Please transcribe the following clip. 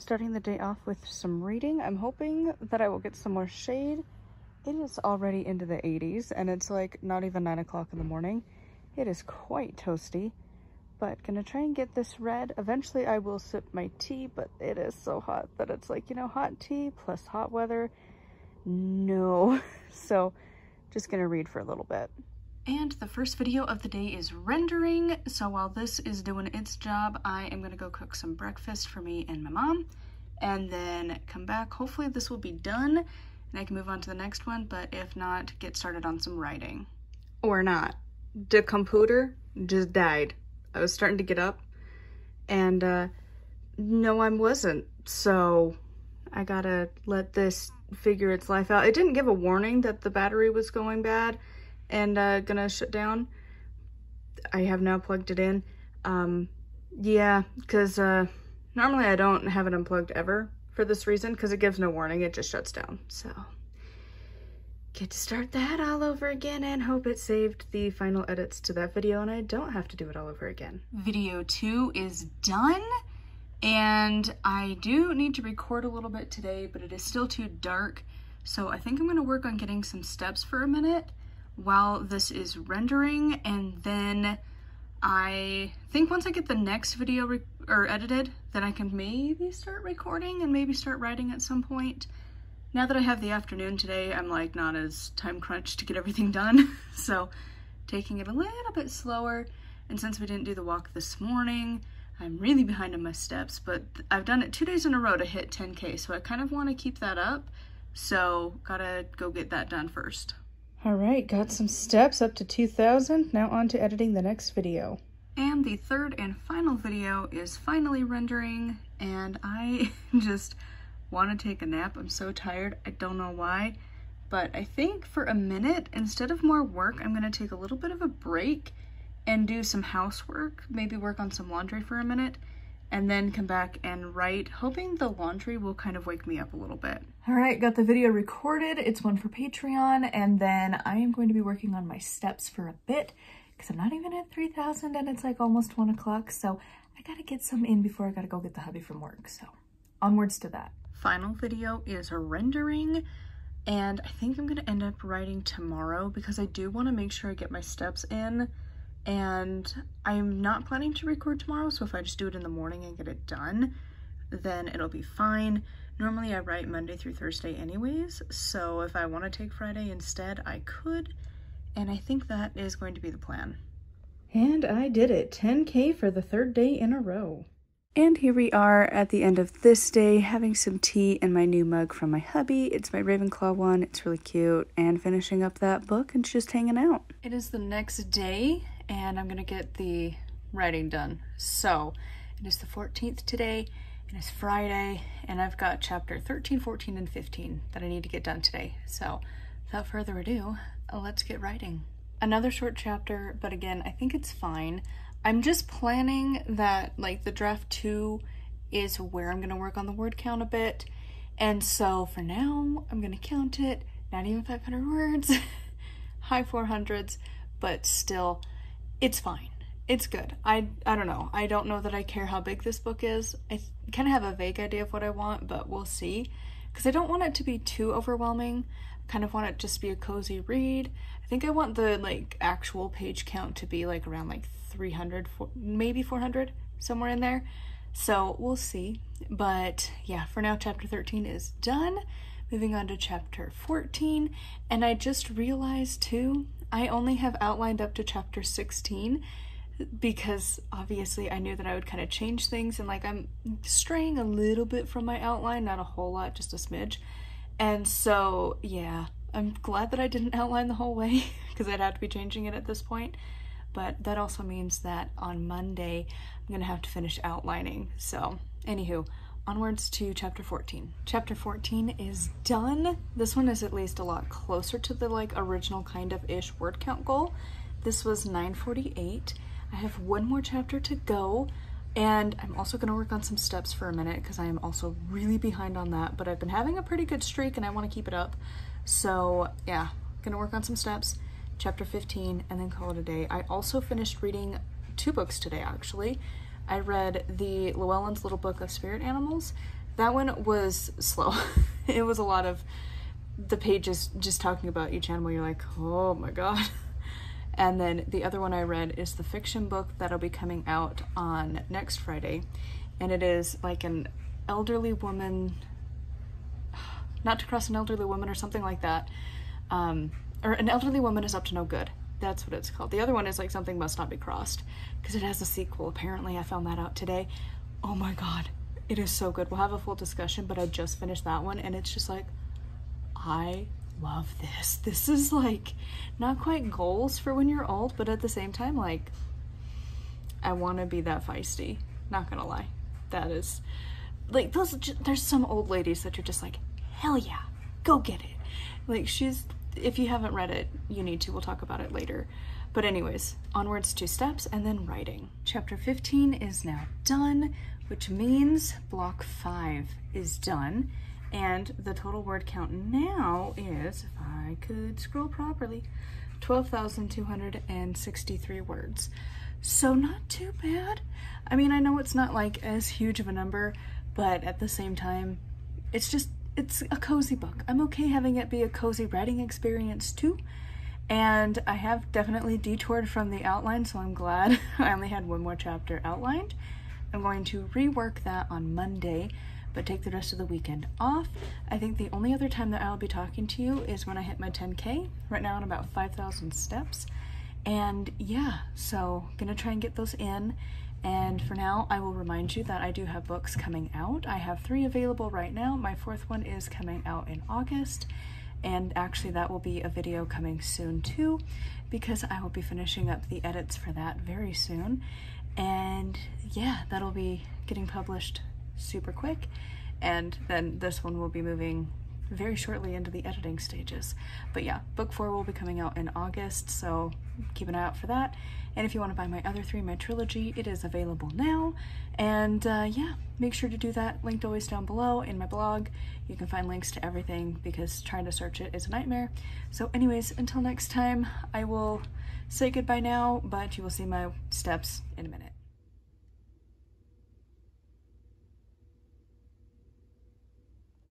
Starting the day off with some reading. I'm hoping that I will get some more shade. It is already into the 80s and it's like not even 9 o'clock in the morning. It is quite toasty, but gonna try and get this read. Eventually I will sip my tea, but it is so hot that it's like, you know, hot tea plus hot weather. No. So just gonna read for a little bit. And the first video of the day is rendering. So while this is doing its job, I am gonna go cook some breakfast for me and my mom and then come back. Hopefully this will be done and I can move on to the next one, but if not, get started on some writing. Or not. The computer just died. I was starting to get up and no, I wasn't. So I gotta let this figure its life out. It didn't give a warning that the battery was going bad and gonna shut down. I have now plugged it in. Yeah, because normally I don't have it unplugged ever for this reason, because it gives no warning, it just shuts down. So get to start that all over again and hope it saved the final edits to that video and I don't have to do it all over again. Video 2 is done and I do need to record a little bit today, but it is still too dark. So I think I'm gonna work on getting some steps for a minute while this is rendering, and then I think once I get the next video edited, then I can maybe start recording and maybe start writing at some point. Now that I have the afternoon today, I'm like not as time crunched to get everything done. So taking it a little bit slower, and since we didn't do the walk this morning, I'm really behind on my steps, but I've done it 2 days in a row to hit 10K, so I kind of want to keep that up. So gotta go get that done first. All right, got some steps up to 2,000. Now on to editing the next video. And the third and final video is finally rendering, and I just want to take a nap. I'm so tired. I don't know why, but I think for a minute, instead of more work, I'm going to take a little bit of a break and do some housework, maybe work on some laundry for a minute, and then come back and write, hoping the laundry will kind of wake me up a little bit. All right, got the video recorded. It's one for Patreon, and then I am going to be working on my steps for a bit because I'm not even at 3,000 and it's like almost 1 o'clock, so I gotta get some in before I gotta go get the hubby from work, so onwards to that. Final video is rendering, and I think I'm gonna end up writing tomorrow because I do want to make sure I get my steps in. And I'm not planning to record tomorrow, so if I just do it in the morning and get it done, then it'll be fine. Normally I write Monday through Thursday anyways, so if I want to take Friday instead, I could, and I think that is going to be the plan. And I did it, 10K for the 3rd day in a row. And here we are at the end of this day, having some tea in my new mug from my hubby. It's my Ravenclaw one, it's really cute, and finishing up that book and just hanging out. It is the next day, and I'm gonna get the writing done. So it is the 14th today, and it's Friday, and I've got chapter 13, 14, and 15 that I need to get done today. So without further ado, let's get writing. Another short chapter, but again, I think it's fine. I'm just planning that like the draft 2 is where I'm gonna work on the word count a bit. And so for now, I'm gonna count it, not even 500 words, high 400s, but still, it's fine. It's good. I don't know. I don't know that I care how big this book is. I kind of have a vague idea of what I want, but we'll see. Because I don't want it to be too overwhelming. I kind of want it just to be a cozy read. I think I want the like actual page count to be like around like 300, maybe 400, somewhere in there. So we'll see. But yeah, for now, chapter 13 is done. Moving on to chapter 14. And I just realized too, I only have outlined up to chapter 16 because obviously I knew that I would kind of change things, and like I'm straying a little bit from my outline, not a whole lot, just a smidge. And so yeah, I'm glad that I didn't outline the whole way because I'd have to be changing it at this point. But that also means that on Monday I'm gonna have to finish outlining. So anywho, onwards to chapter 14. Chapter 14 is done. This one is at least a lot closer to the like original kind of ish word count goal. This was 948. I have one more chapter to go, and I'm also going to work on some steps for a minute because I am also really behind on that, but I've been having a pretty good streak and I want to keep it up. So yeah, gonna work on some steps, chapter 15, and then call it a day. I also finished reading 2 books today, actually. I read the Llewellyn's Little Book of Spirit Animals. That one was slow. It was a lot of the pages just talking about each animal. You're like, oh my god. And then the other one I read is the fiction book that'll be coming out on next Friday. And it is like an elderly woman, not to cross an elderly woman or something like that. Or an elderly woman is up to no good. That's what it's called. The other one is like something must not be crossed, because it has a sequel. Apparently I found that out today. Oh my god. It is so good. We'll have a full discussion, but I just finished that one and it's just like, I love this. This is like not quite goals for when you're old, but at the same time, like, I want to be that feisty. Not gonna lie. That is like there's some old ladies that you're just like, hell yeah, go get it. Like, if you haven't read it, you need to. We'll talk about it later. But anyways, onwards to steps and then writing. Chapter 15 is now done, which means block 5 is done. And the total word count now is, if I could scroll properly, 12,263 words. So not too bad. I mean, I know it's not like as huge of a number, but at the same time, it's a cozy book. I'm okay having it be a cozy writing experience too. And I have definitely detoured from the outline, so I'm glad I only had one more chapter outlined. I'm going to rework that on Monday, but take the rest of the weekend off. I think the only other time that I'll be talking to you is when I hit my 10K. Right now I'm about 5,000 steps. And yeah, so gonna try and get those in. And for now, I will remind you that I do have books coming out. I have 3 available right now. My 4th one is coming out in August. And actually that will be a video coming soon too, because I will be finishing up the edits for that very soon. And yeah, that'll be getting published super quick, and then this one will be moving very shortly into the editing stages. But yeah, book 4 will be coming out in August, so keep an eye out for that. And if you want to buy my other 3, my trilogy, it is available now. And yeah, make sure to do that. Linked always down below in my blog. You can find links to everything, because trying to search it is a nightmare. So anyways, until next time, I will say goodbye now, but you will see my steps in a minute.